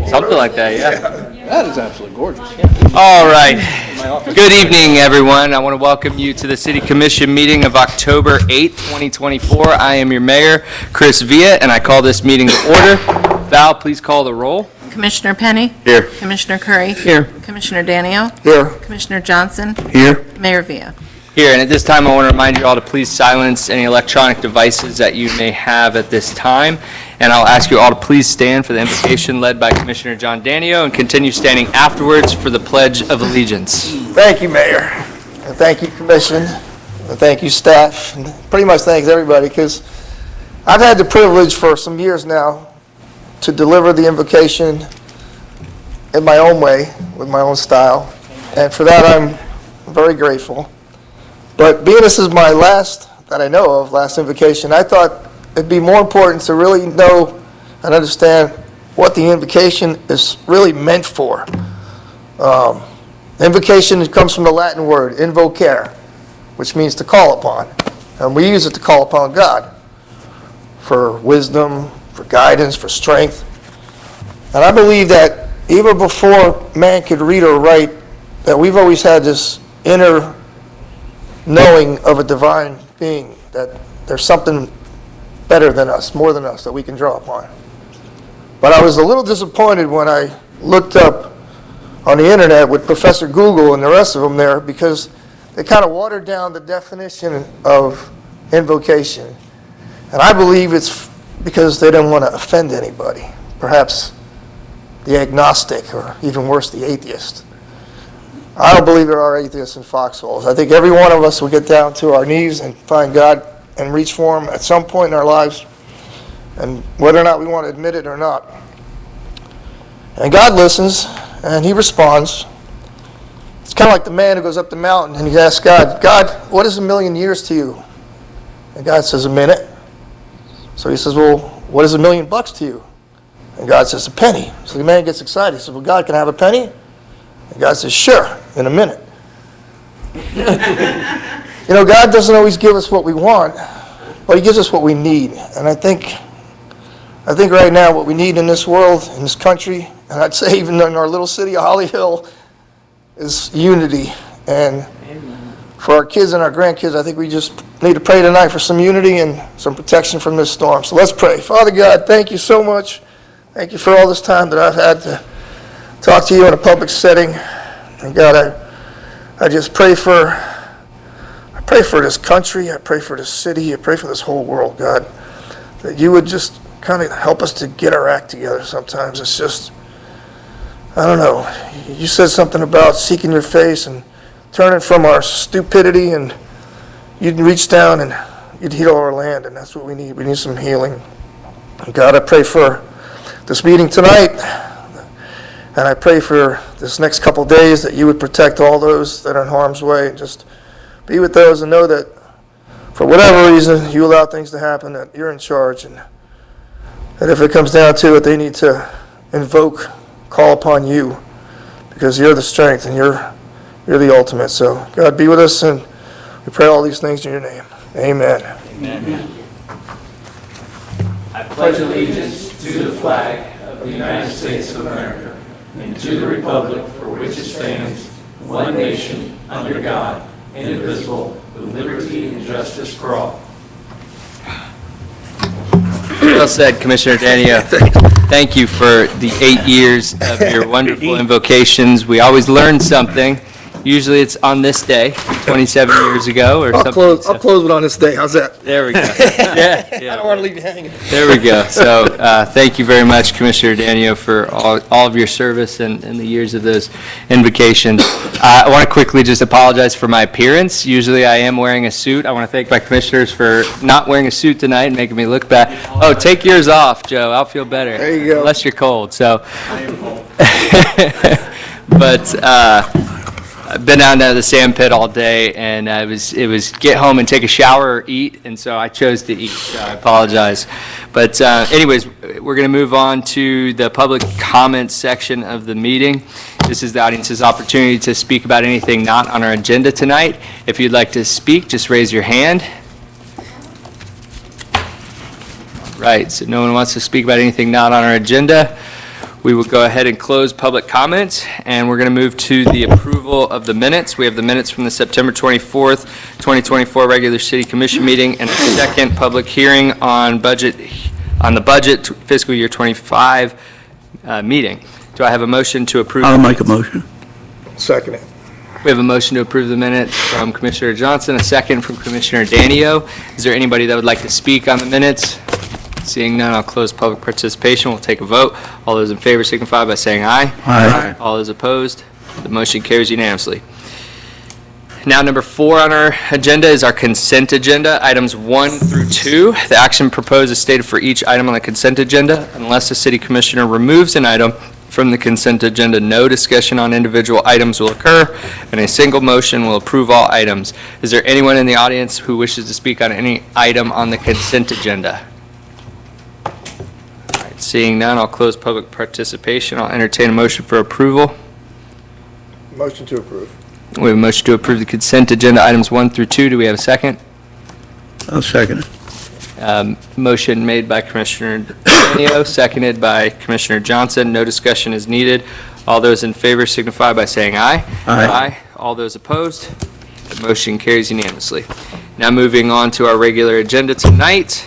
Something like that, yeah. That is absolutely gorgeous. All right. Good evening, everyone. I want to welcome you to the City Commission meeting of October 8th, 2024. I am your mayor, Chris Villa, and I call this meeting to order. Val, please call the roll. Commissioner Penny? Here. Commissioner Curry? Here. Commissioner Danio? Here. Commissioner Johnson? Here. Mayor Villa. Here, and at this time, I want to remind you all to please silence any electronic devices that you may have at this time. And I'll ask you all to please stand for the invocation led by Commissioner John Danio and continue standing afterwards for the Pledge of Allegiance. Thank you, Mayor, and thank you, Commission, and thank you, staff, and pretty much thanks everybody, because I've had the privilege for some years now to deliver the invocation in my own way, with my own style, and for that I'm very grateful. But being this is my last, that I know of, last invocation, I thought it'd be more important to really know and understand what the invocation is really meant for. Invocation comes from the Latin word invocare, which means to call upon. And we use it to call upon God for wisdom, for guidance, for strength. And I believe that even before man could read or write, that we've always had this inner knowing of a divine being, that there's something better than us, more than us, that we can draw upon. But I was a little disappointed when I looked up on the internet with Professor Google and the rest of them there, because they kind of watered down the definition of invocation. And I believe it's because they didn't want to offend anybody, perhaps the agnostic, or even worse, the atheist. I don't believe there are atheists in foxholes. I think every one of us will get down to our knees and find God and reach for Him at some point in our lives, and whether or not we want to admit it or not. And God listens, and He responds. It's kind of like the man who goes up the mountain and he asks God, God, what is 1,000,000 years to you? And God says, a minute. So he says, well, what is $1,000,000 to you? And God says, a penny. So the man gets excited. He says, well, God, can I have a penny? And God says, sure, in a minute. You know, God doesn't always give us what we want, but He gives us what we need. And I think right now what we need in this world, in this country, and I'd say even in our little city of Holly Hill, is unity. And for our kids and our grandkids, I think we just need to pray tonight for some unity and some protection from this storm. So let's pray. Father God, thank you so much. Thank you for all this time that I've had to talk to you in a public setting. And God, I just pray for this country. I pray for this city. I pray for this whole world, God, that you would just kind of help us to get our act together sometimes. It's just, I don't know. You said something about seeking your face and turning from our stupidity, and you'd reach down and you'd heal our land, and that's what we need. We need some healing. And God, I pray for this meeting tonight, and I pray for this next couple days that you would protect all those that are in harm's way, and just be with those and know that for whatever reason you allow things to happen, that you're in charge, and that if it comes down to it, they need to invoke, call upon you, because you're the strength and you're the ultimate. So God, be with us, and we pray all these things in your name. Amen. Amen. I pledge allegiance to the flag of the United States of America and to the republic for which it stands, one nation, under God, indivisible, with liberty and justice for all. Well said, Commissioner Danio. Thank you for the 8 years of your wonderful invocations. We always learn something. Usually it's on this day, 27 years ago or something. I'll close it on this day. How's that? There we go. Yeah. I don't want to leave you hanging. There we go. So thank you very much, Commissioner Danio, for all of your service and the years of those invocations. I want to quickly just apologize for my appearance. Usually I am wearing a suit. I want to thank my commissioners for not wearing a suit tonight and making me look bad. Oh, take yours off, Joe. I'll feel better. There you go. Unless you're cold. So. I am cold. But I've been down to the sand pit all day, and it was get home and take a shower or eat, and so I chose to eat, so I apologize. But anyways, we're going to move on to the public comments section of the meeting. This is the audience's opportunity to speak about anything not on our agenda tonight. If you'd like to speak, just raise your hand. Right, so no one wants to speak about anything not on our agenda. We will go ahead and close public comments, and we're going to move to the approval of the minutes. We have the minutes from the September 24th, 2024 regular City Commission meeting and a second public hearing on the budget fiscal year 25 meeting. Do I have a motion to approve? I'll make a motion. Second it. We have a motion to approve the minutes from Commissioner Johnson, a second from Commissioner Danio. Is there anybody that would like to speak on the minutes? Seeing none, I'll close public participation. We'll take a vote. All those in favor signify by saying aye. Aye. All those opposed, the motion carries unanimously. Now, number 4 on our agenda is our consent agenda, items 1 through 2. The action proposed is stated for each item on the consent agenda. Unless the city commissioner removes an item from the consent agenda, no discussion on individual items will occur, and a single motion will approve all items. Is there anyone in the audience who wishes to speak on any item on the consent agenda? All right, seeing none, I'll close public participation. I'll entertain a motion for approval. Motion to approve. We have a motion to approve the consent agenda, items 1 through 2. Do we have a second? I'll second it. Motion made by Commissioner Danio, seconded by Commissioner Johnson. No discussion is needed. All those in favor signify by saying aye. Aye. All those opposed? The motion carries unanimously. Now moving on to our regular agenda tonight.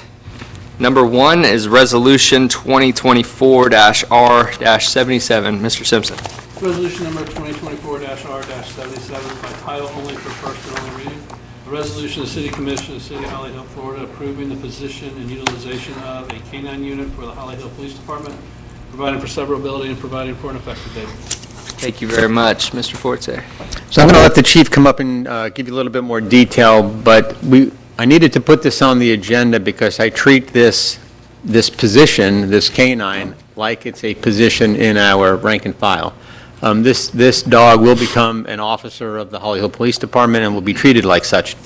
Number 1 is Resolution 2024-R-77. Mr. Simpson. Resolution number 2024-R-77 by title only for first and only reading. A resolution of the City Commission of the City of Holly Hill, Florida, approving the position and utilization of a K-9 unit for the Holly Hill Police Department, providing for severability and providing for an effective date. Thank you very much. Mr. Forte. So I'm going to let the chief come up and give you a little bit more detail, but I needed to put this on the agenda because I treat this position, this K-9, like it's a position in our rank and file. This dog will become an officer of the Holly Hill Police Department and will be treated like such.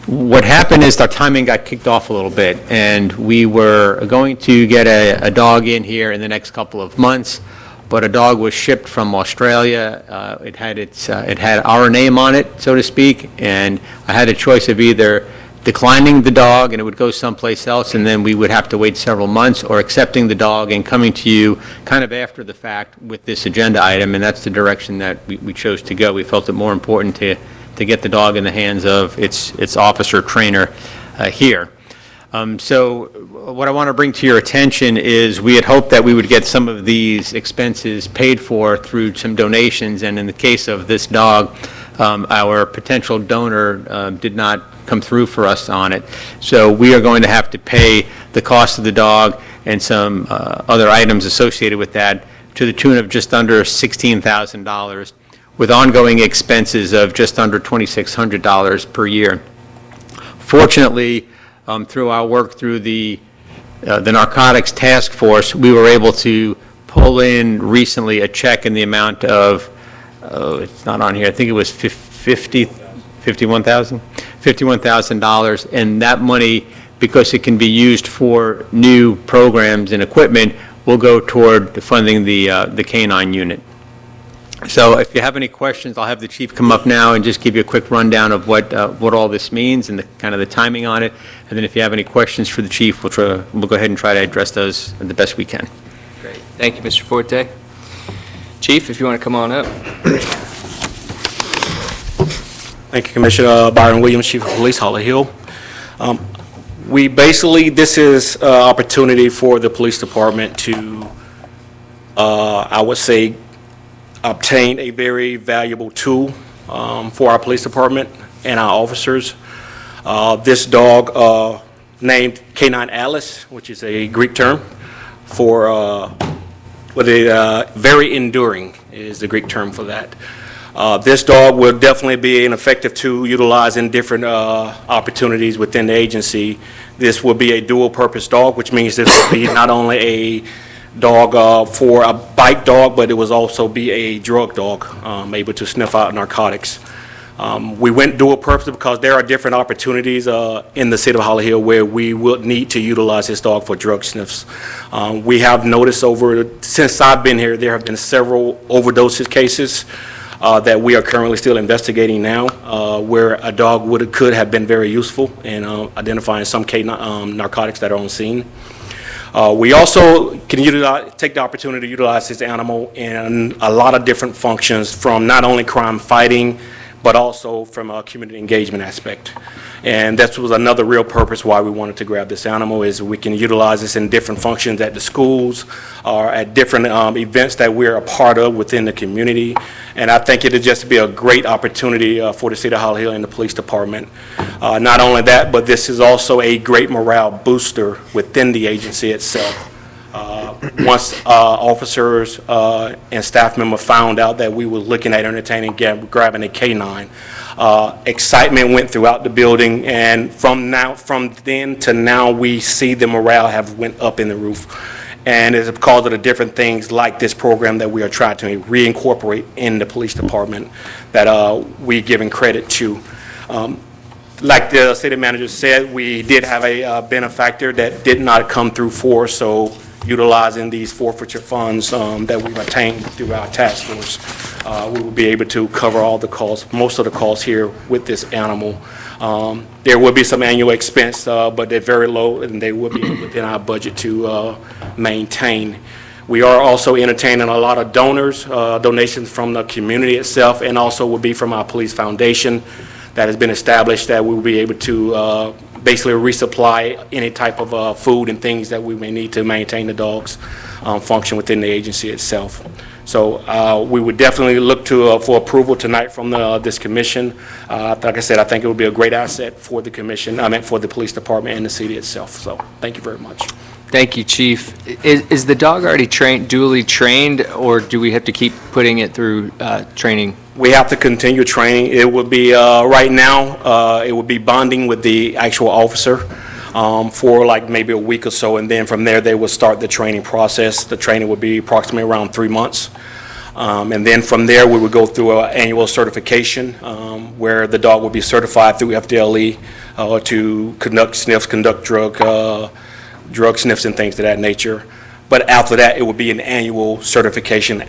What happened is our timing got kicked off a little bit, and we were going to get a dog in here in the next couple of months, but a dog was shipped from Australia. It had our name on it, so to speak, and I had a choice of either declining the dog and it would go someplace else and then we would have to wait several months, or accepting the dog and coming to you kind of after the fact with this agenda item, and that's the direction that we chose to go. We felt it more important to get the dog in the hands of its officer trainer here. So what I want to bring to your attention is we had hoped that we would get some of these expenses paid for through some donations, and in the case of this dog, our potential donor did not come through for us on it. So we are going to have to pay the cost of the dog and some other items associated with that to the tune of just under $16,000, with ongoing expenses of just under $2,600 per year. Fortunately, through our work through the Narcotics Task Force, we were able to pull in recently a check in the amount of, it's not on here, I think it was $51,000, and that money, because it can be used for new programs and equipment, will go toward funding the K-9 unit. So if you have any questions, I'll have the chief come up now and just give you a quick rundown of what all this means and kind of the timing on it. And then if you have any questions for the chief, we'll go ahead and try to address those the best we can. Great. Thank you, Mr. Forte. Chief, if you want to come on up. Thank you, Commissioner Byron Williams, Chief of Police, Holly Hill. This is an opportunity for the police department to, I would say, obtain a very valuable tool for our police department and our officers. This dog, named K9 Alice, which is a Greek term for, very enduring is the Greek term for that. This dog will definitely be an effective tool utilized in different opportunities within the agency. This will be a dual-purpose dog, which means this will be not only a dog for a bite dog, but it will also be a drug dog, able to sniff out narcotics. We went dual purpose because there are different opportunities in the city of Holly Hill where we will need to utilize this dog for drug sniffs. We have noticed since I've been here, there have been several overdoses cases that we are currently still investigating now, where a dog could have been very useful in identifying some narcotics that are on scene. We also can take the opportunity to utilize this animal in a lot of different functions, from not only crime fighting, but also from a community engagement aspect. And that was another real purpose why we wanted to grab this animal, is we can utilize this in different functions at the schools or at different events that we're a part of within the community. And I think it'd just be a great opportunity for the city of Holly Hill and the police department. Not only that, but this is also a great morale booster within the agency itself. Once officers and staff members found out that we were looking at entertaining, grabbing a canine, excitement went throughout the building, and from then to now, we see the morale have went up in the roof. And it's because of the different things like this program that we are trying to reincorporate in the police department that we're giving credit to. Like the city manager said, we did have a benefactor that did not come through for us, so utilizing these forfeiture funds that we've attained through our task force, we will be able to cover all the costs, most of the costs here with this animal. There will be some annual expense, but they're very low, and they will be within our budget to maintain. We are also entertaining a lot of donations from the community itself, and also will be from our police foundation that has been established, that we will be able to basically resupply any type of food and things that we may need to maintain the dog's function within the agency itself. So we would definitely look to for approval tonight from this commission. Like I said, I think it would be a great asset for the commission, for the police department and the city itself. So thank you very much. Thank you, Chief. Is the dog already duly trained, or do we have to keep putting it through training? We have to continue training. It would be, right now, it would be bonding with the actual officer for like maybe a week or so, and then from there, they will start the training process. The training would be approximately around 3 months. And then from there, we would go through an annual certification where the dog will be certified through FDLE to conduct sniffs, conduct drug sniffs and things of that nature. But after that, it would be an annual certification.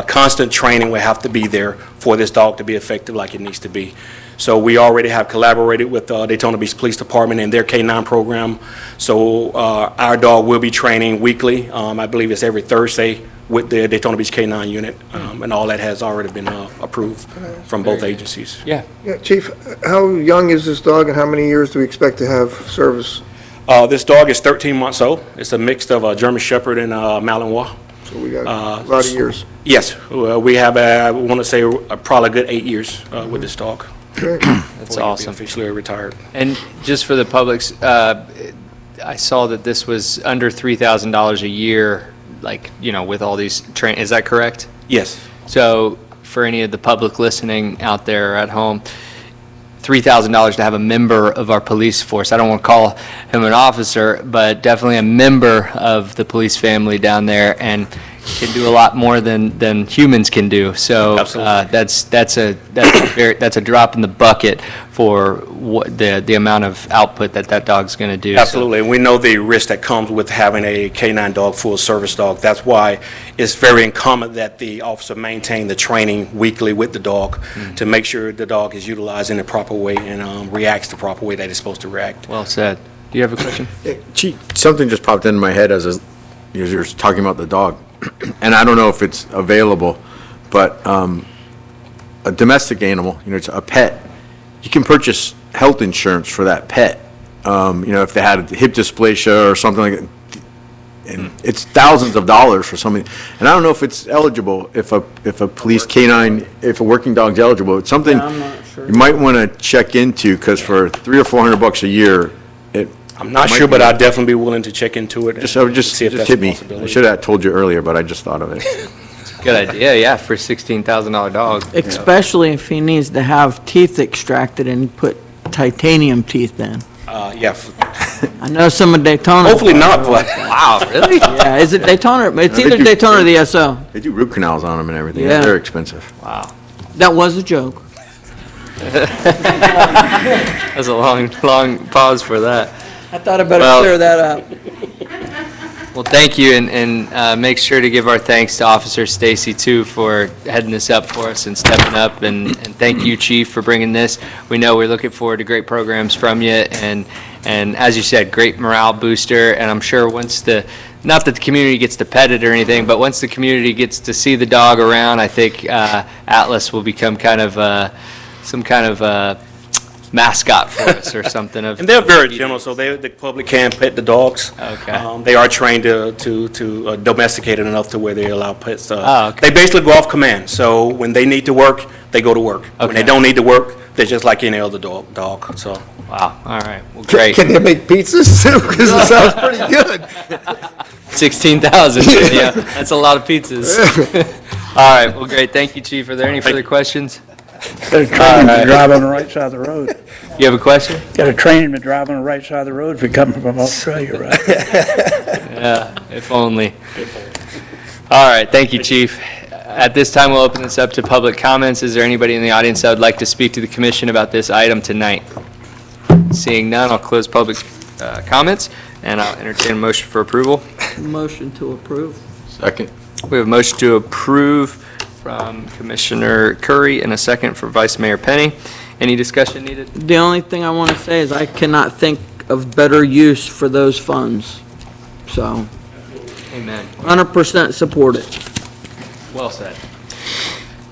Constant training will have to be there for this dog to be effective like it needs to be. So we already have collaborated with Daytona Beach Police Department and their K9 program. So our dog will be training weekly. I believe it's every Thursday with the Daytona Beach K9 unit. And all that has already been approved from both agencies. Yeah. Yeah, Chief, how young is this dog, and how many years do we expect to have service? This dog is 13 months old. It's a mix of a German Shepherd and Malinois. So we got a lot of years. Yes, we have, I want to say, probably a good 8 years with this dog. That's awesome. Officially retired. And just for the public's, I saw that this was under $3,000 a year, like, with all these is that correct? Yes. So for any of the public listening out there at home, $3,000 to have a member of our police force. I don't want to call him an officer, but definitely a member of the police family down there, and can do a lot more than humans can do. So that's a drop in the bucket for what the amount of output that dog's going to do. Absolutely, and we know the risk that comes with having a K9 dog, full service dog. That's why it's very incumbent that the officer maintain the training weekly with the dog to make sure the dog is utilized in the proper way and reacts the proper way that it's supposed to react. Well said. Do you have a question? Chief, something just popped into my head as you're talking about the dog, and I don't know if it's available, but a domestic animal, it's a pet, you can purchase health insurance for that pet. If they had hip dysplasia or something like that, and it's thousands of dollars for something. And I don't know if it's eligible, if a police canine, if a working dog's eligible. It's something you might want to check into, because for $300 or $400 a year, I'm not sure, but I'd definitely be willing to check into it. Just see if that's hit a me. possibility. I should have told you earlier, but I just thought of it. Good idea, yeah, for a $16,000 dog. Especially if he needs to have teeth extracted and put titanium teeth in. Yeah. I know some of Daytona. Hopefully not, but Wow, really? Yeah, is it Daytona? It's they either do- Daytona or the SO. They do root canals on them and everything. Yeah. They're expensive. Wow. That was a joke. That's a long pause for that. I thought I better Well- clear that up. Well, thank you, and make sure to give our thanks to Officer Stacy, too, for heading this up for us and stepping up, and thank you, Chief, for bringing this. We know we're looking forward to great programs from you, and And as you said, great morale booster, and I'm sure once not that the community gets to pet it or anything, but once the community gets to see the dog around, I think Atlas will become kind of some kind of mascot for us or something. And they're very gentle, so the public can pet the dogs. Okay. They are trained to domesticate it enough to where they allow pets. Oh, okay. They basically go off command, so when they need to work, they go to work. When they Okay. don't need to work, they're just like any other dog, so. Wow, all right, well, great. Can they make pizzas too? Because it sounds pretty good. 16,000, yeah, that's a lot of pizzas. All right, well, great, thank you, Chief. Are there any further questions? Got to train him to drive on the right side of the road. You have a question? Got to train him to drive on the right side of the road if you're coming from Australia, right? Yeah, if only. All right, thank you, Chief. At this time, we'll open this up to public comments. Is there anybody in the audience that would like to speak to the commission about this item tonight? Seeing none, I'll close public comments, and I'll entertain a motion for approval. Motion to approve. Second. We have a motion to approve from Commissioner Curry and a second for Vice Mayor Penny. Any discussion needed? The only thing I want to say is I cannot think of better use for those funds. So, Amen. 100% support it. Well said.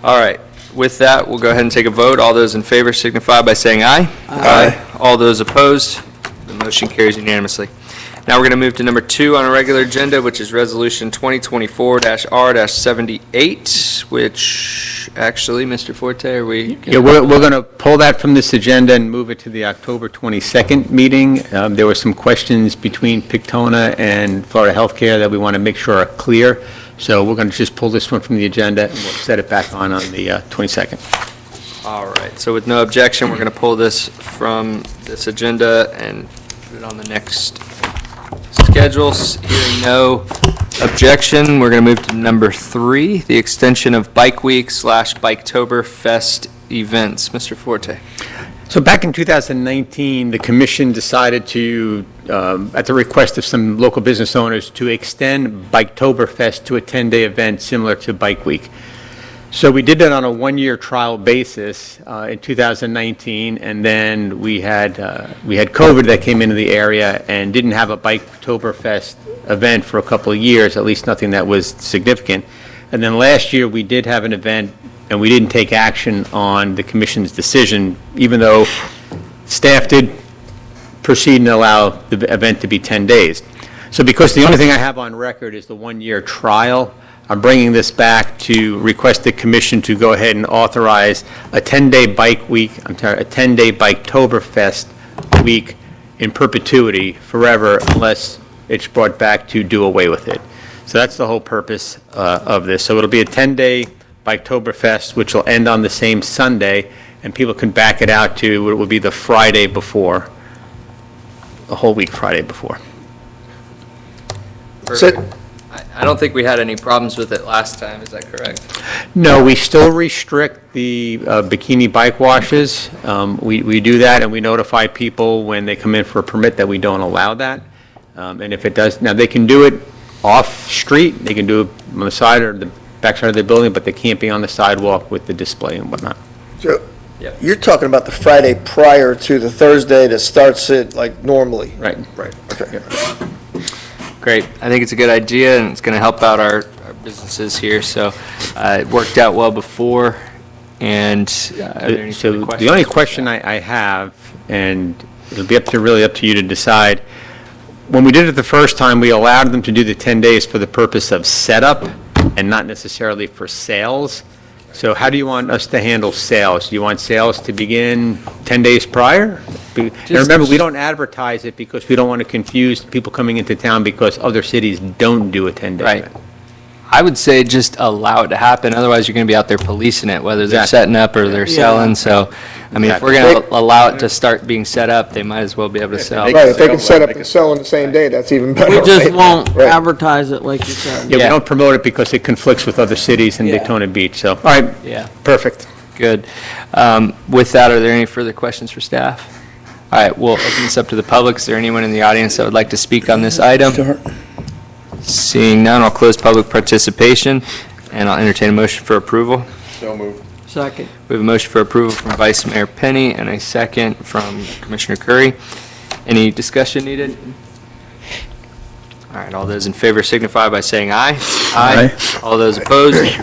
All right, with that, we'll go ahead and take a vote. All those in favor signify by saying aye. Aye. All those opposed, the motion carries unanimously. Now we're going to move to number 2 on our regular agenda, which is Resolution 2024-R-78, which, actually, Mr. Forte, are we? Yeah, we're going to pull that from this agenda and move it to the October 22nd meeting. There were some questions between Pictona and Florida Healthcare that we want to make sure are clear. So we're going to just pull this one from the agenda and we'll set it back on the 22nd. All right, so with no objection, we're going to pull this from this agenda and put it on the next schedules. Hearing no objection, we're going to move to number 3, the extension of Bike Week / Biketoberfest events. Mr. Forte. So back in 2019, the commission decided to, at the request of some local business owners, to extend Biketoberfest to a 10-day event similar to Bike Week. So we did that on a 1-year trial basis in 2019, and then we had COVID that came into the area and didn't have a Biketoberfest event for a couple of years, at least nothing that was significant. And then last year, we did have an event, and we didn't take action on the commission's decision, even though staff did proceed and allow the event to be 10 days. So because the only thing I have on record is the 1-year trial, I'm bringing this back to request the commission to go ahead and authorize a 10-day bike week, a 10-day Biketoberfest week in perpetuity forever unless it's brought back to do away with it. So that's the whole purpose of this. So it'll be a 10-day Biketoberfest, which will end on the same Sunday, and people can back it out to what would be the Friday before, a whole week Friday before. I don't think we had any problems with it last time, is that correct? No, we still restrict the bikini bike washes. We do that, and we notify people when they come in for a permit that we don't allow that. And if it does, now they can do it off-street, they can do it on the side or the backside of the building, but they can't be on the sidewalk with the display and whatnot. So, Yep. you're talking about the Friday prior to the Thursday that starts it like normally? Right. Right, okay. Great. I think it's a good idea, and it's going to help out our businesses here. So it worked out well before, and are there any So further questions? the only question I have, and it'll be really up to you to decide, when we did it the first time, we allowed them to do the 10 days for the purpose of setup and not necessarily for sales. So how do you want us to handle sales? Do you want sales to begin 10 days prior? And remember, we don't advertise it because we don't want to confuse people coming into town because other cities don't do a 10-day Right. event. I would say just allow it to happen, otherwise you're going to be out there policing it, whether they're Exactly. setting up or they're selling, so, I mean, if we're going to allow it to start being set up, they might as well be able to sell. Right, if they can set up and sell on the same day, that's even better. We just right? won't Right. advertise it like you said. Yeah, we Yeah. don't promote it because it conflicts with other cities in Yeah. Daytona Beach, so, all right, Yeah, perfect. good. With that, are there any further questions for staff? All right, we'll open this up to the public. Is there anyone in the audience that would like to speak on this item? Start. Seeing none, I'll close public participation, and I'll entertain a motion for approval. Second. We have a motion for approval from Vice Mayor Penny and a second from Commissioner Curry. Any discussion needed? All right, all those in favor signify by saying aye. Aye. All those opposed?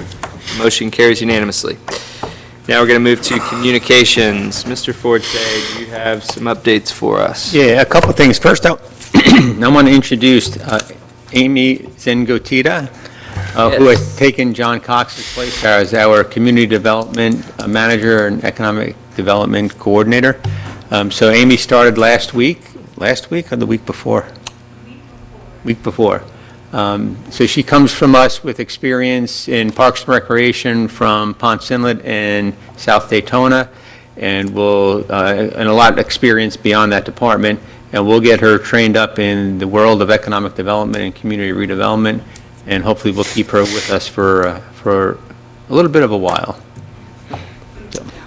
Motion carries unanimously. Now we're going to move to communications. Mr. Forte, do you have some updates for us? Yeah, a couple things. First, I want to introduce Amy Zengotita, who has taken John Cox's place as our Community Development Manager and Economic Development Coordinator. So Amy started last week or the week before? Week before. So she comes from us with experience in Parks and Recreation from Ponce Inlet and South Daytona, and and a lot of experience beyond that department. And we'll get her trained up in the world of economic development and community redevelopment, and hopefully we'll keep her with us for a little bit of a while.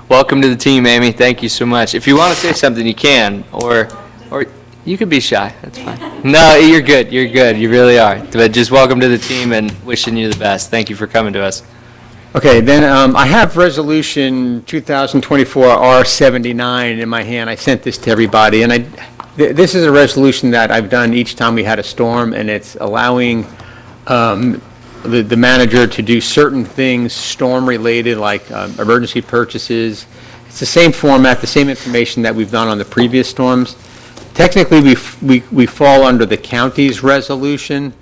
Welcome to the team, Amy. Thank you so much. If you want to say something, you can, or you could be shy. That's fine. No, you're good. You're good. You really are. But just welcome to the team and wishing you the best. Thank you for coming to us. Okay, then I have Resolution 2024 R79 in my hand. I sent this to everybody, and this is a resolution that I've done each time we had a storm, and it's allowing the manager to do certain things storm-related, like emergency purchases. It's the same format, the same information that we've done on the previous storms. Technically, we fall under the county's resolution,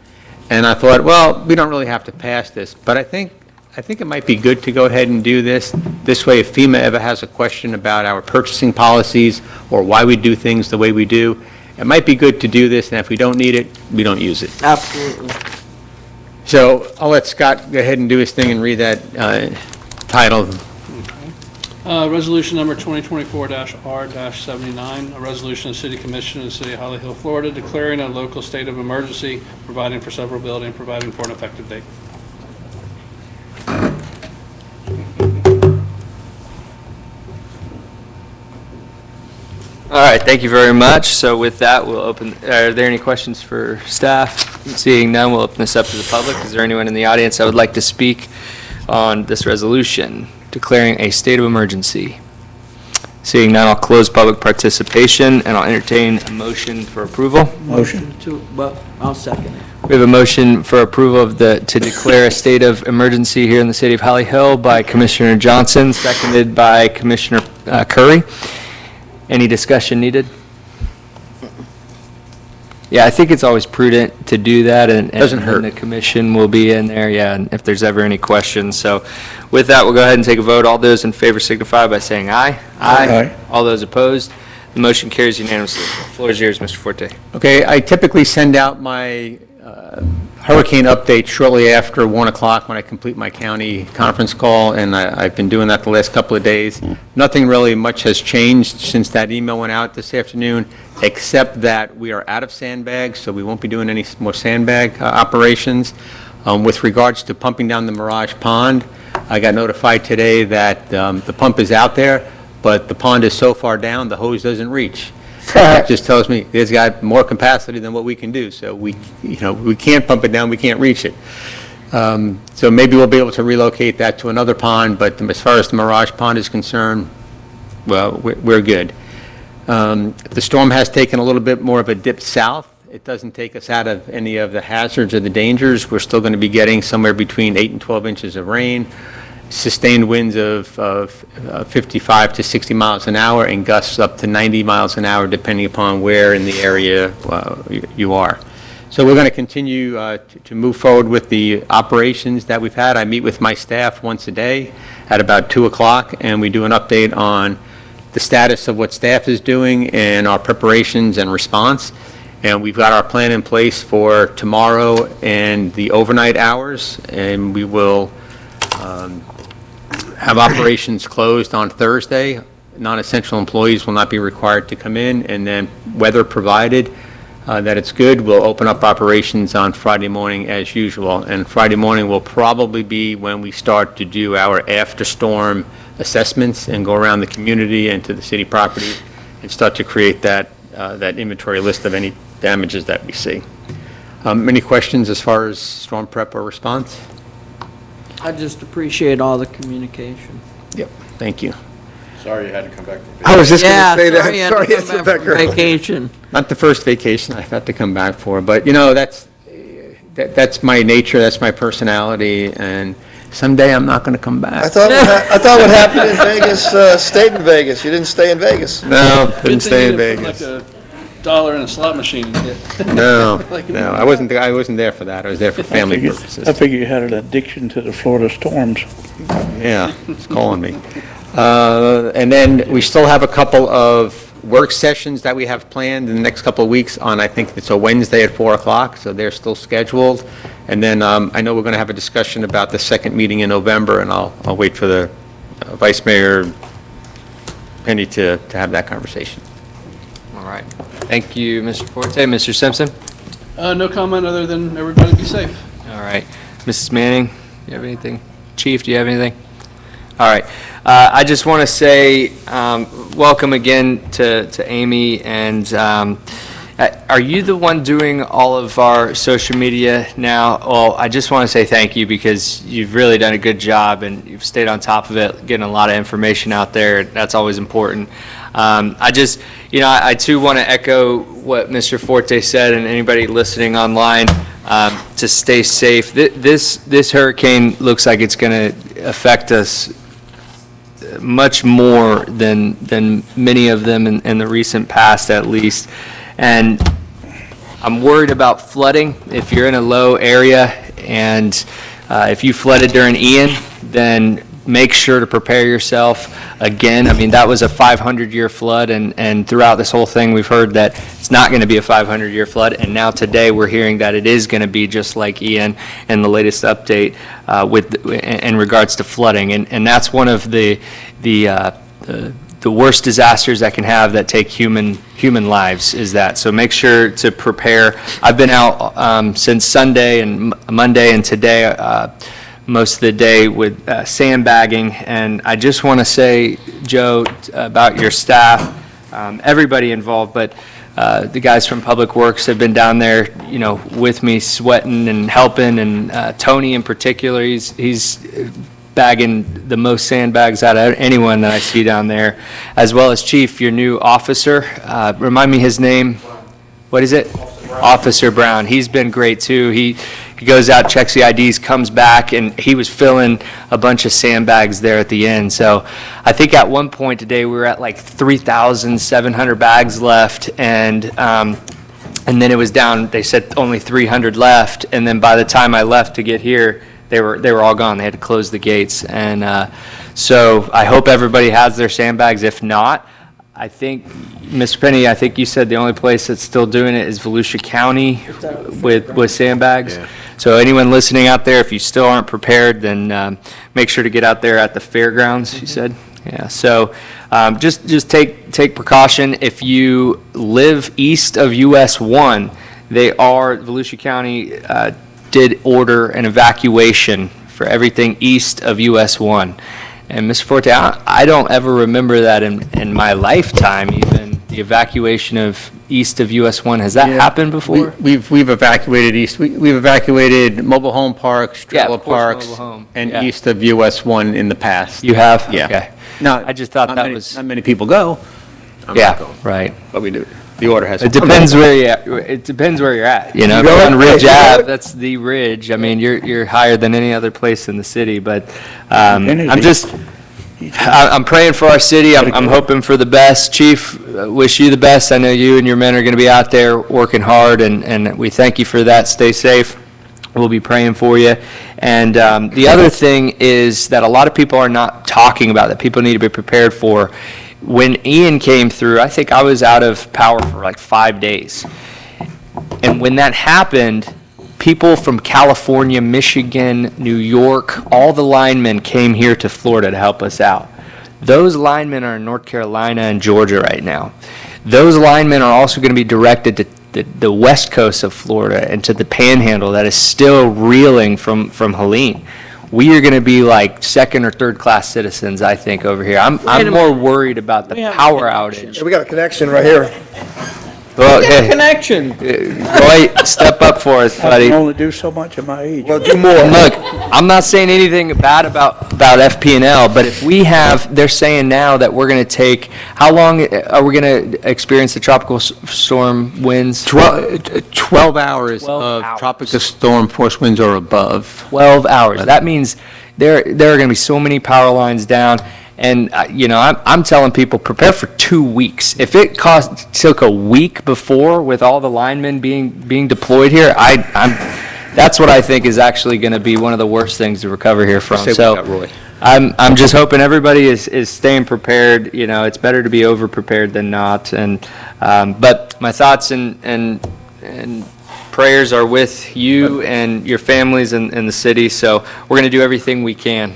and I thought, well, we don't really have to pass this, but I think it might be good to go ahead and do this. This way, if FEMA ever has a question about our purchasing policies or why we do things the way we do, it might be good to do this, and if we don't need it, we don't use it. Absolutely. So I'll let Scott go ahead and do his thing and read that title. Resolution number 2024-R-79, a resolution of the City Commission of the City of Holly Hill, Florida, declaring a local state of emergency, providing for severability, and providing for an effective date. All right, thank you very much. So with that, we'll open, are there any questions for staff? Seeing none, we'll open this up to the public. Is there anyone in the audience that would like to speak on this resolution declaring a state of emergency? Seeing none, I'll close public participation, and I'll entertain a motion for approval. Motion. Well, I'll second it. We have a motion for approval of to declare a state of emergency here in the city of Holly Hill by Commissioner Johnson, seconded by Commissioner Curry. Any discussion needed? Yeah, I think it's always prudent to do that, and Doesn't hurt. the commission will be in there, yeah, and if there's ever any questions. So with that, we'll go ahead and take a vote. All those in favor signify by saying aye. Aye. All those opposed? The motion carries unanimously. The floor is yours, Mr. Forte. Okay, I typically send out my hurricane update shortly after 1 o'clock when I complete my county conference call, and I've been doing that the last couple of days. Nothing really much has changed since that email went out this afternoon, except that we are out of sandbags, so we won't be doing any more sandbag operations. With regards to pumping down the Mirage Pond, I got notified today that the pump is out there, but the pond is so far down, the hose doesn't reach. That just tells me it's got more capacity than what we can do, so we can't pump it down, we can't reach it. So maybe we'll be able to relocate that to another pond, but as far as the Mirage Pond is concerned, well, we're good. The storm has taken a little bit more of a dip south. It doesn't take us out of any of the hazards or the dangers. We're still going to be getting somewhere between 8 and 12 inches of rain, sustained winds of 55 to 60 miles an hour, and gusts up to 90 miles an hour, depending upon where in the area you are. So we're going to continue to move forward with the operations that we've had. I meet with my staff once a day at about 2 o'clock, and we do an update on the status of what staff is doing and our preparations and response. And we've got our plan in place for tomorrow and the overnight hours, and we will have operations closed on Thursday. Non-essential employees will not be required to come in, and then weather provided that it's good, we'll open up operations on Friday morning as usual. And Friday morning will probably be when we start to do our after-storm assessments and go around the community and to the city property and start to create that inventory list of any damages that we see. Any questions as far as storm prep or response? I just appreciate all the communication. Yep, thank you. Sorry you had to come back. I was just Yeah, gonna say that. sorry you had Sorry, to it's come back from Rebecca. vacation. Not the first vacation I've had to come back for, but, that's my nature, that's my personality, and someday I'm not going to come back. I thought what happened in Vegas, stayed in Vegas. You didn't stay in Vegas. No, didn't stay in Good thing you Vegas. didn't put like $1 in a slot machine. No, I wasn't there for that. I was there for family I purposes. figured you had an addiction to the Florida storms. Yeah, it's calling me. And then we still have a couple of work sessions that we have planned in the next couple of weeks on, I think it's a Wednesday at 4 o'clock, so they're still scheduled. And then I know we're going to have a discussion about the second meeting in November, and I'll wait for the Vice Mayor Penny to have that conversation. All right. Thank you, Mr. Forte. Mr. Simpson? No comment other than everybody be safe. All right. Mrs. Manning, do you have anything? Chief, do you have anything? All right. I just want to say welcome again to Amy, and are you the one doing all of our social media now? Well, I just want to say thank you because you've really done a good job and you've stayed on top of it, getting a lot of information out there. That's always important. I just, I too want to echo what Mr. Forte said, and anybody listening online, to stay safe. This hurricane looks like it's going to affect us much more than many of them in the recent past, at least. And I'm worried about flooding. If you're in a low area and if you flooded during Ian, then make sure to prepare yourself again. I mean, that was a 500-year flood, and throughout this whole thing, we've heard that it's not going to be a 500-year flood, and now today we're hearing that it is going to be just like Ian in the latest update in regards to flooding, and that's one of the worst disasters that can have that take human lives is that. So make sure to prepare. I've been out since Sunday and Monday and today, most of the day with sandbagging, and I just want to say, Joe, about your staff, everybody involved, but the guys from Public Works have been down there, with me sweating and helping, and Tony in particular, he's bagging the most sandbags out of anyone that I see down there, as well as Chief, your new officer. Remind me his name. What is it? Officer Brown. He's been great too. He goes out, checks the IDs, comes back, and he was filling a bunch of sandbags there at the end. So I think at one point today we were at like 3,700 bags left, and then it was down. They said only 300 left, and then by the time I left to get here, they were all gone. They had to close the gates, and so I hope everybody has their sandbags. If not, I think, Mr. Penny, I think you said the only place that's still doing it is Volusia County with sandbags. Yeah. So anyone listening out there, if you still aren't prepared, then make sure to get out there at the fairgrounds, you said? Yeah, so just take precaution. If you live east of US 1, Volusia County did order an evacuation for everything east of US 1. And Mr. Forte, I don't ever remember that in my lifetime, even the evacuation of east of US 1. Has that happened before? We've evacuated east, we've evacuated mobile home parks, Yeah, trailer of course, parks, mobile home. and Yeah. east of US 1 in the past. You have? Yeah. Okay. No, I just thought not that many- was, Not many people go. I'm not yeah, going, right. But we do. The order has. It depends where you at. It depends where you're at. If go you're on it? Ridge You go Ave, it? that's the Ridge. I mean, you're higher than any other place in the city. But I'm praying for our city. I'm hoping for the best. Chief, wish you the best. I know you and your men are going to be out there working hard, and we thank you for that. Stay safe. We'll be praying for you. And the other thing is that a lot of people are not talking about that people need to be prepared for. When Ian came through, I think I was out of power for like 5 days. And when that happened, people from California, Michigan, New York, all the linemen came here to Florida to help us out. Those linemen are in North Carolina and Georgia right now. Those linemen are also going to be directed to the west coast of Florida and to the panhandle that is still reeling from Helene. We are going to be like second or third class citizens, I think, over here. I'm more worried about the We have a power connection. outage. Yeah, we got a connection right here. Well, Get a hey, connection. Roy, step up for us, I buddy. can only do so much at my age. Well, do more. And look, I'm not saying anything bad about FP&L, but if we have, they're saying now that we're going to take, how long are we going to experience the tropical storm winds? 12 hours 12 of hours. tropical storm force winds or above. 12 hours. That means there are going to be so many power lines down. And, I'm telling people, prepare for 2 weeks. If it took a week before with all the linemen being deployed here, that's what I think is actually going to be one of the worst things to recover here from. Say we So got Roy. I'm just hoping everybody is staying prepared. It's better to be over-prepared than not. But my thoughts and prayers are with you and your families and the city. So we're going to do everything we can.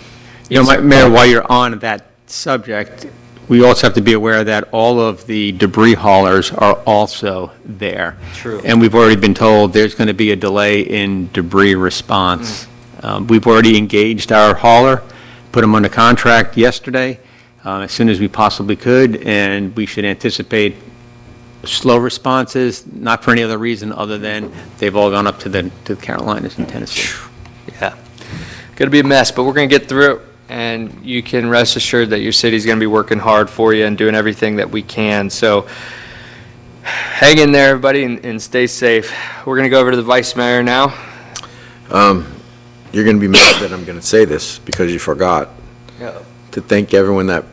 Mayor, while you're on that subject, we also have to be aware that all of the debris haulers are also there. True. And we've already been told there's going to be a delay in debris response. We've already engaged our hauler, put him under contract yesterday, as soon as we possibly could, and we should anticipate slow responses, not for any other reason other than they've all gone up to the Carolinas and Tennessee. Yeah. Going to be a mess, but we're going to get through it. And you can rest assured that your city's going to be working hard for you and doing everything that we can. So hang in there, everybody, and stay safe. We're going to go over to the vice mayor now. You're going to be mad that I'm going to say this because you forgot to thank everyone that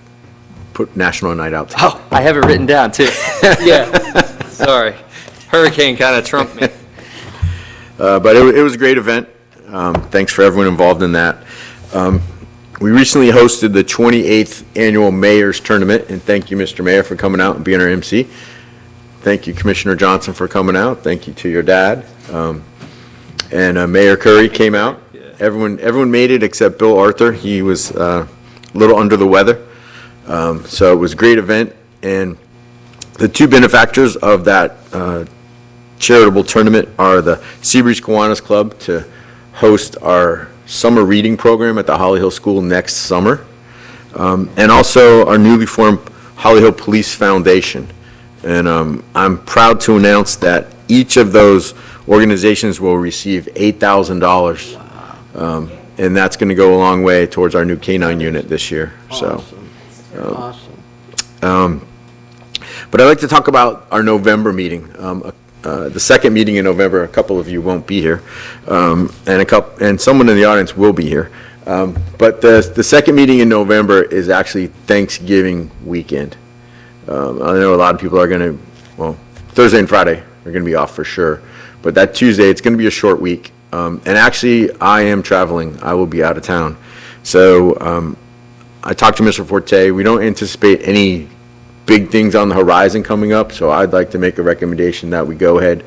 put National Night Out together. Oh, I have it written down, too. Yeah, sorry. Hurricane kind of trumped me. But it was a great event. Thanks for everyone involved in that. We recently hosted the 28th Annual Mayor's Tournament, and thank you, Mr. Mayor, for coming out and being our MC. Thank you, Commissioner Johnson, for coming out. Thank you to your dad. And Mayor Curry came out. Everyone made it except Bill Arthur. He was a little under the weather. So it was a great event. And the two benefactors of that charitable tournament are the Seabreeze Kiwanis Club to host our summer reading program at the Holly Hill School next summer, and also our newly formed Holly Hill Police Foundation. And I'm proud to announce that each of those organizations will receive $8,000, and that's going to go a long way towards our new K-9 unit this year. So, Awesome. but I'd like to talk about our November meeting. The second meeting in November, a couple of you won't be here, and someone in the audience will be here. But the second meeting in November is actually Thanksgiving weekend. I know a lot of people are going to, Thursday and Friday are going to be off for sure. But that Tuesday, it's going to be a short week. And actually, I am traveling. I will be out of town. So I talked to Mr. Forte. We don't anticipate any big things on the horizon coming up, so I'd like to make a recommendation that we go ahead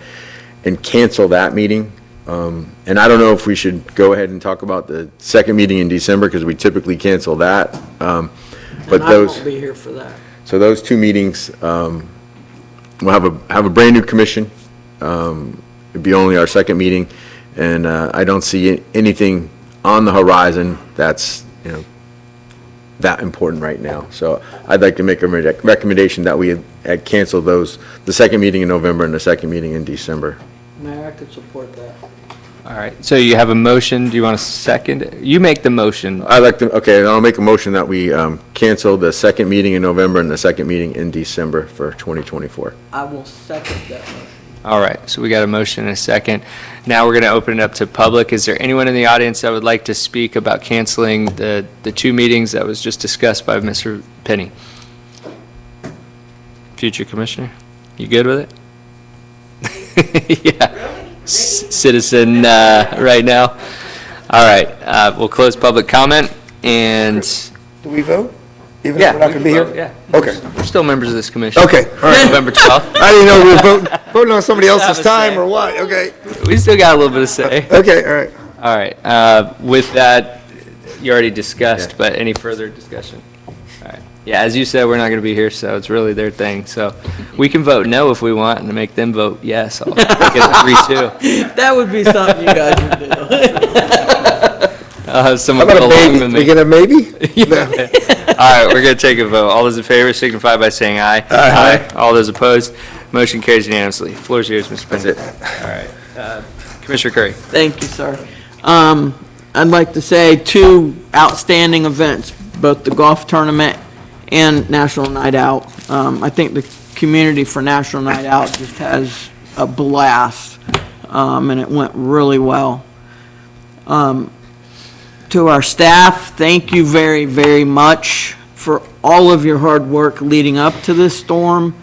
and cancel that meeting. And I don't know if we should go ahead and talk about the second meeting in December, because we typically cancel that. But And I won't be here for that. so those two meetings, we'll have a brand new commission. It'd be only our second meeting, and I don't see anything on the horizon that's, that important right now. So I'd like to make a recommendation that we had canceled those, the second meeting in November and the second meeting in December. Mayor, I could support that. All right, so you have a motion. Do you want to second it? You make the motion. I'd like to, okay, I'll make a motion that we cancel the second meeting in November and the second meeting in December for 2024. I will second that motion. All right, so we got a motion and a second. Now we're going to open it up to public. Is there anyone in the audience that would like to speak about canceling the two meetings that was just discussed by Mr. Penny? Future Commissioner, you good with it? Yeah. Citizen right now. All right, we'll close public comment, and Do we vote? Even yeah, if we're not going to be here? yeah, Okay, we're still members of this commission. okay, all right. November 12th. I didn't know we were voting on somebody else's Have a time say. or what, okay. We still got a little bit of say. Okay, all right. All right, with that, you already discussed, but any further discussion? All right. Yeah, as you said, we're not going to be here, so it's really their thing. So we can vote no if we want and make them vote yes. I'll make it 3-2. That would be something you guys would do. I'll have someone How go about a along maybe? with We me. get a maybe? All right, we're going to take a vote. All those in favor signify by saying aye. Aye. All those opposed, Motion carries unanimously. Floor is yours, Mr. Penny. That's it. All right. Commissioner Curry. Thank you, sir. I'd like to say 2 outstanding events, both the golf tournament and National Night Out. I think the community for National Night Out just has a blast, and it went really well. To our staff, thank you very, very much for all of your hard work leading up to this storm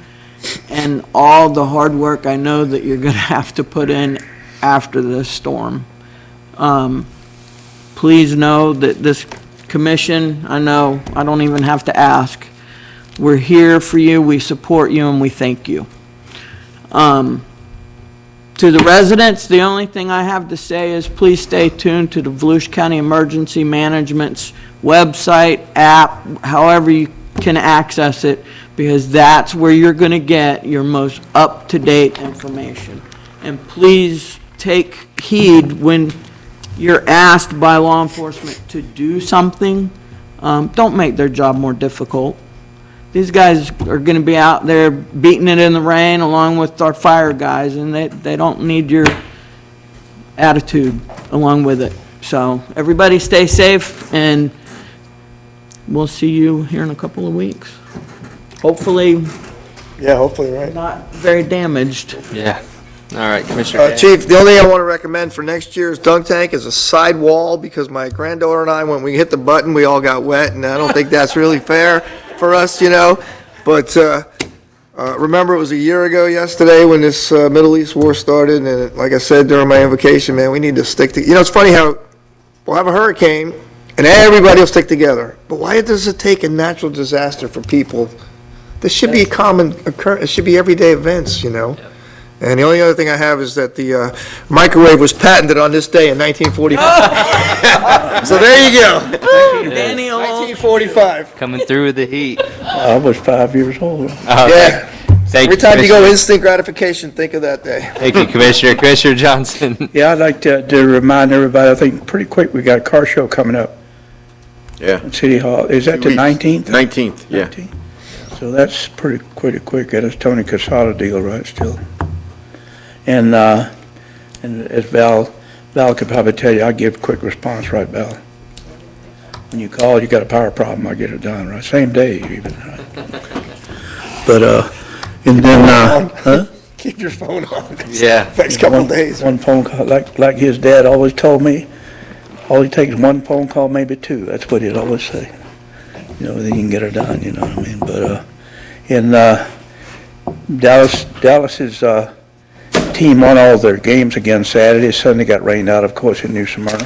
and all the hard work I know that you're going to have to put in after this storm. Please know that this commission, I know, I don't even have to ask, we're here for you, we support you, and we thank you. To the residents, the only thing I have to say is please stay tuned to the Volusia County Emergency Management's website, app, however you can access it, because that's where you're going to get your most up-to-date information. And please take heed when you're asked by law enforcement to do something. Don't make their job more difficult. These guys are going to be out there beating it in the rain along with our fire guys, and they don't need your attitude along with it. So everybody stay safe, and we'll see you here in a couple of weeks. Hopefully Yeah, hopefully, right. not very damaged. Yeah. All right, Commissioner Penny. Chief, the only thing I want to recommend for next year's dunk tank is a side wall, because my granddaughter and I, when we hit the button, we all got wet, and I don't think that's really fair for us, you know? But remember, it was a year ago yesterday when this Middle East war started, and like I said during my invocation, man, we need to stick to, you know, it's funny how we'll have a hurricane, and everybody will stick together. But why does it take a natural disaster for people? This should be a common occurrence, it should be everyday events, you know? And the only other thing I have is that the microwave was patented on this day in 1945. So there you go, Daniel, 1945. Coming through with the heat. I was 5 years old. Yeah. Thank Every you, time you go Commissioner. instant gratification, think of that day. Thank you, Commissioner. Commissioner Johnson. Yeah, I'd like to remind everybody, I think pretty quick, we got a car show coming up Yeah. at City Hall. Is that the 19th? 19th, yeah. 19th? So that's pretty quick. That is Tony Casada deal, right, still? And as Val could probably tell you, I give quick response, right, Val? When you call, you got a power problem, I get it done, right? Same day even, right? But, and then, huh? Keep your phone on. Yeah. Next couple of days. One phone call, like his dad always told me, all it takes is one phone call, maybe 2. That's what he'd always say. You know, then you can get her done, you know what I mean? But, in, Dallas's, team won all their games again Saturday. Sunday got rained out, of course, in New Smyrna.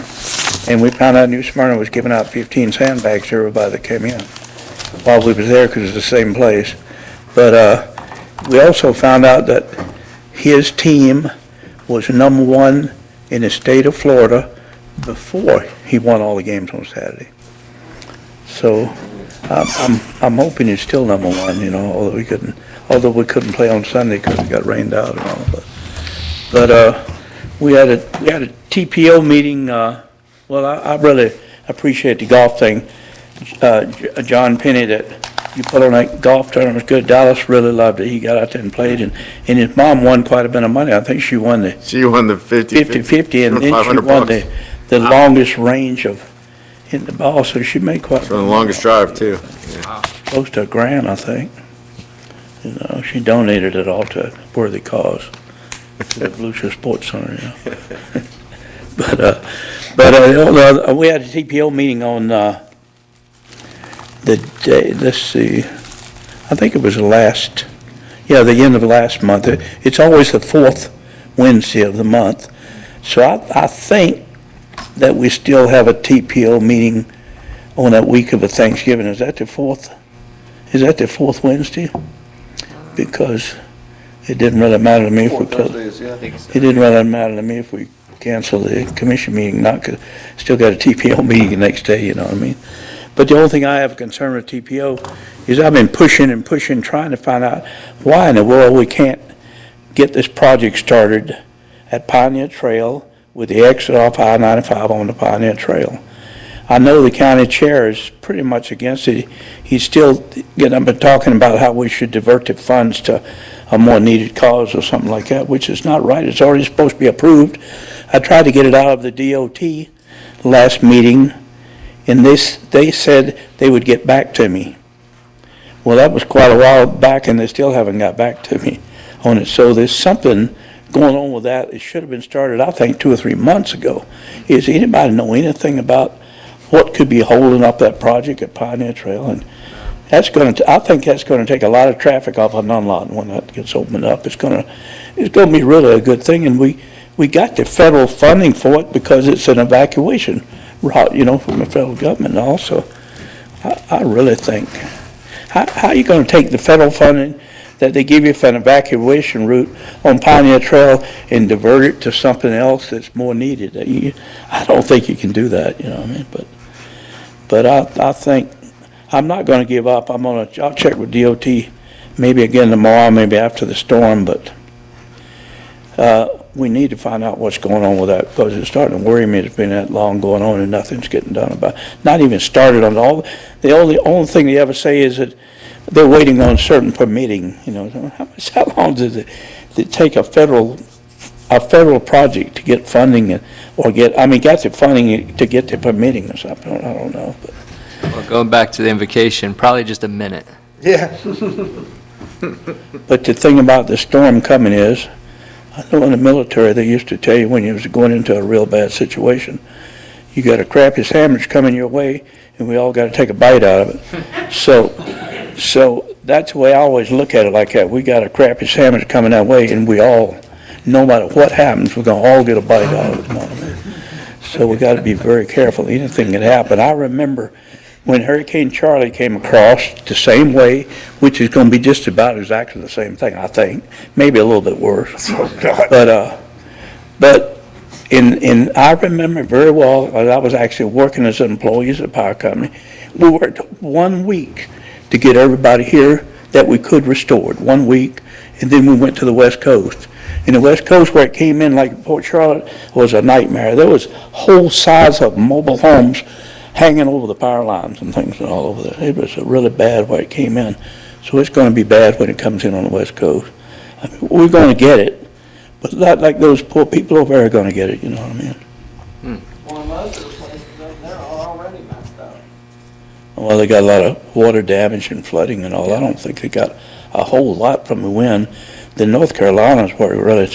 And we found out New Smyrna was giving out 15 sandbags to everybody that came in while we was there, because it's the same place. But, we also found out that his team was number 1 in the state of Florida before he won all the games on Saturday. So I'm hoping he's still number 1, you know, although we couldn't play on Sunday because it got rained out and all. But we had a TPO meeting. Well, I really appreciate the golf thing. John Penny, that you put on that golf tournament was good. Dallas really loved it. He got out there and played, and his mom won quite a bit of money. I think she won the She won the 50-50, and then she 500 won bucks. the longest range of hitting the ball, so she made quite On the longest drive, too. close to $1,000, I think. You know, she donated it all to a worthy cause, to the Volusia Sports Center, you know. But we had a TPO meeting on the day, let's see, I think it was the end of last month. It's always the 4th Wednesday of the month. So I think that we still have a TPO meeting on that week of a Thanksgiving. Is that the 4th? Is that the 4th Wednesday? Because it didn't really matter to me if we closed. It didn't really matter to me if we canceled the commission meeting, not 'cause still got a TPO meeting the next day, you know what I mean? But the only thing I have a concern with TPO is I've been pushing, trying to find out why in the world we can't get this project started at Pioneer Trail with the exit off I-95 on the Pioneer Trail. I know the county chair is pretty much against it. He's still getting up and talking about how we should divert the funds to a more needed cause or something like that, which is not right. It's already supposed to be approved. I tried to get it out of the DOT last meeting, and they said they would get back to me. Well, that was quite a while back, and they still haven't got back to me on it. So there's something going on with that. It should have been started, I think, 2 or 3 months ago. Does anybody know anything about what could be holding up that project at Pioneer Trail? And I think that's going to take a lot of traffic off of Nunlot when that gets opened up. It's going to be really a good thing, and we got the federal funding for it because it's an evacuation route, from the federal government also. I really think, how are you going to take the federal funding that they give you for an evacuation route on Pioneer Trail and divert it to something else that's more needed? I don't think you can do that, you know what I mean? But I think, I'm not going to give up. I'll check with DOT maybe again tomorrow, maybe after the storm, but we need to find out what's going on with that, because it's starting to worry me. It's been that long going on and nothing's getting done about it. Not even started on all. The only thing they ever say is that they're waiting on certain permitting. How long does it take a federal project to get funding get the funding to get the permitting or something? I don't know. But. Well, going back to the invocation, probably just a minute. Yeah. But the thing about the storm coming is, I know in the military they used to tell you when you was going into a real bad situation, you got a crappy sandwich coming your way, and we all got to take a bite out of it. So that's the way I always look at it, like that. We got a crappy sandwich coming that way, and we all, no matter what happens, we're going to all get a bite out of it. You know what I mean? So we got to be very careful. Anything can happen. I remember when Hurricane Charlie came across the same way, which is going to be just about exactly the same thing, I think, maybe a little bit worse. But I remember very well, I was actually working as an employee at a power company. We worked 1 week to get everybody here that we could restored, 1 week, and then we went to the West Coast. And the West Coast, where it came in like Port Charlotte, was a nightmare. There was whole sides of mobile homes hanging over the power lines and things and all over there. It was really bad where it came in. So it's going to be bad when it comes in on the West Coast. I mean, we're going to get it, but not like those poor people over there are going to get it, you know what I mean? Well, most of the places up there are already messed up. Well, they got a lot of water damage and flooding and all. I don't think they got a whole lot from the wind. The North Carolina is where it really,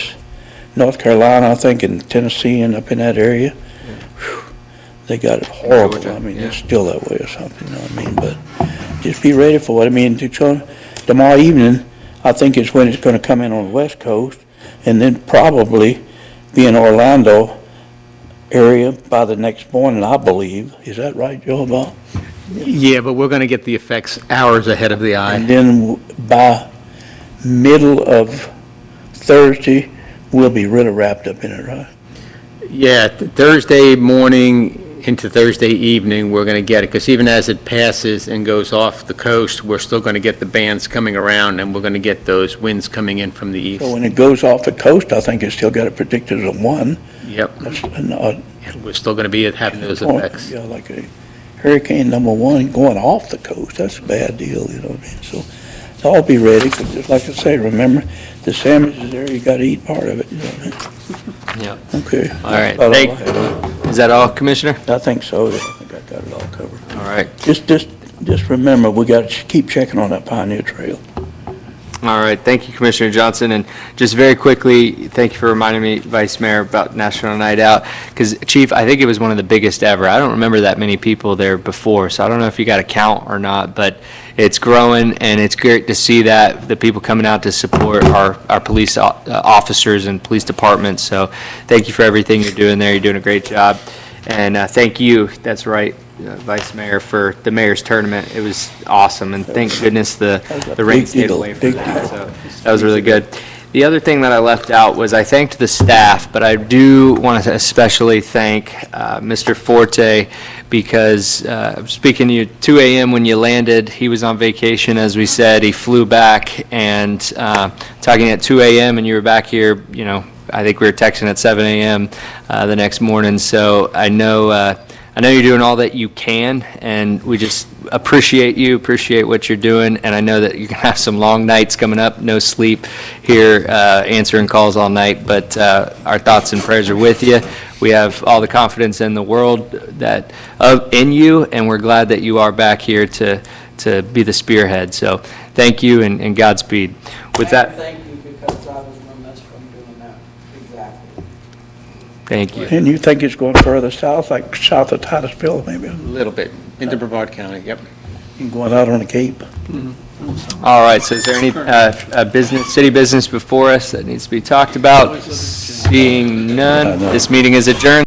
North Carolina, I think, and Tennessee and up in that area. Whew, they got it horrible. Georgia, I mean, yeah. it's still that way or something, you know what I mean? But just be ready for it. I mean, tomorrow evening, I think is when it's going to come in on the West Coast, and then probably be in Orlando area by the next morning, I believe. Is that right, Joe? About? Yeah, but we're going to get the effects hours ahead of the eye. And then by middle of Thursday, we'll be really wrapped up in it, right? Yeah, Thursday morning into Thursday evening, we're going to get it, because even as it passes and goes off the coast, we're still going to get the bands coming around, and we're going to get those winds coming in from the east. So when it goes off the coast, I think it's still got it predicted as a 1. Yep, That's we're still going to be having those effects. Yeah, like a hurricane number 1 going off the coast. That's a bad deal, you know what I mean? So I'll be ready, because just like I say, remember, the sandwich is there, you got to eat part of it, you know what I mean? Yeah. Okay. All right. That's all I have. Is that all, Commissioner? I think so. I think I got it all covered. All right. Just remember, we got to keep checking on that Pioneer Trail. All right, thank you, Commissioner Johnson, and just very quickly, thank you for reminding me, Vice Mayor, about National Night Out, because Chief, I think it was one of the biggest ever. I don't remember that many people there before, so I don't know if you got a count or not, but it's growing, and it's great to see that, the people coming out to support our police officers and police departments, so thank you for everything you're doing there. You're doing a great job, and thank you, that's right, Vice Mayor, for the mayor's tournament. It was awesome, and thank goodness the rain stayed away from that, so that was really good. The other thing that I left out was I thanked the staff, but I do want to especially thank Mr. Forte, because speaking to you at 2 a.m. when you landed, he was on vacation, as we said. He flew back, and talking at 2 a.m. and you were back here, I think we were texting at 7 a.m. The next morning, so I know I know you're doing all that you can, and we just appreciate what you're doing, and I know that you're going to have some long nights coming up, no sleep here, answering calls all night, but our thoughts and prayers are with you. We have all the confidence in the world in you, and we're glad that you are back here to be the spearhead. So thank you, and Godspeed. With that, Thank you, because I was remiss from doing that. Exactly. thank you. And you think it's going further south, like south of Titusville, maybe, A little bit, into Brevard County, yep. and going out on the Cape? All right, so is there any city business before us that needs to be talked about? Seeing none, this meeting is adjourned.